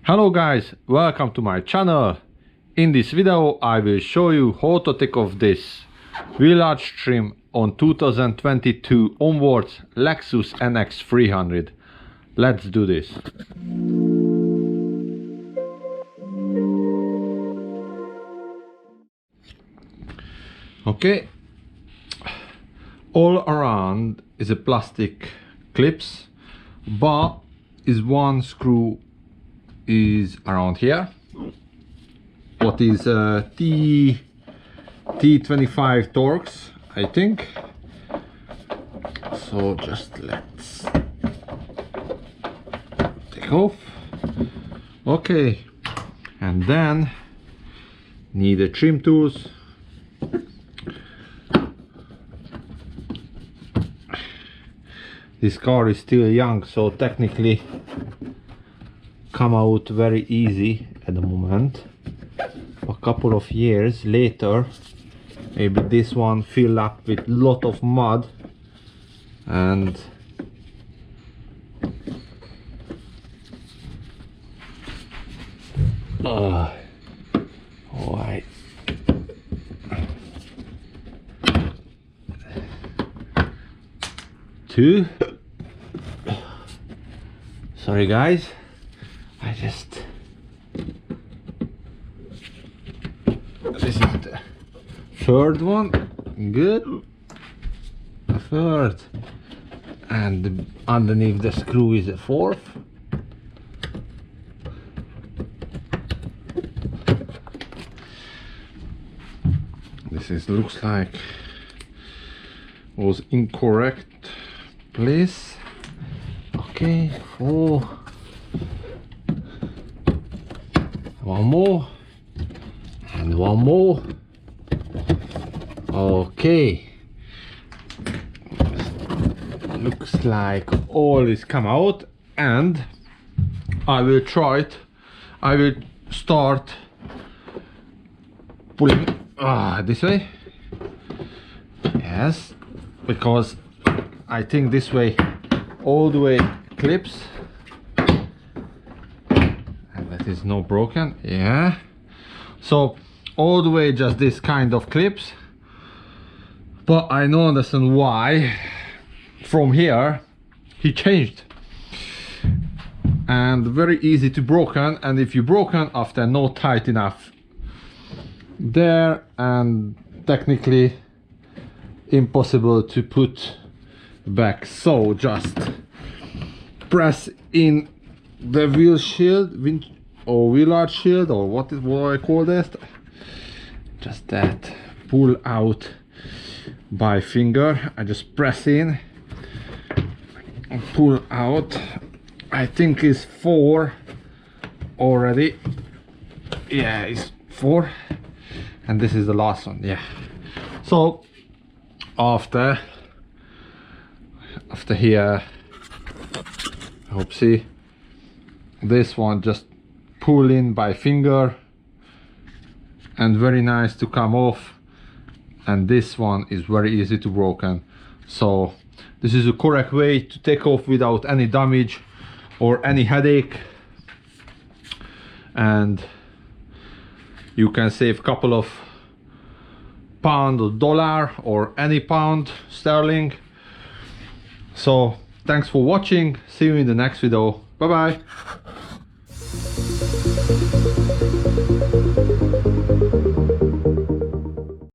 Hello guys, welcome to my channel. In this video I will show you how to take off this wheel arch trim on 2022 onwards Lexus NX450. Let's do this. Okay, all around is a plastic clips, but is one screw is around here. What is T25 Torx, I think. So just let's take off. Okay, and then need a trim tools. This car is still young, so technically come out very easy at the moment. A couple of years later, maybe this one fill up with lot of mud and alright. Two. Sorry guys, I just, this is the third one. Good. The third, and underneath the screw is a fourth. This is looks like was incorrect place. Okay, four. One more and one more. Okay, looks like all is come out, and I will try it. I will start pulling this way. Yes, because I think this way all the way clips, and that is no broken. Yeah, so all the way just this kind of clips, but I don't understand why from here he changed, and very easy to broken, and if you broken after not tight enough there, and technically impossible to put back. So just press in the wheel shield or wheel arch shield, or what I call this, just that, pull out by finger. I just press in and pull out. I think it's 4 already. Yeah, it's 4, and this is the last one. Yeah, so after here, I hope see this one just pull in by finger, and very nice to come off, and this one is very easy to broken. So this is the correct way to take off without any damage or any headache, and you can save a couple of pound or dollar or any pound sterling. So thanks for watching, see you in the next video, bye bye.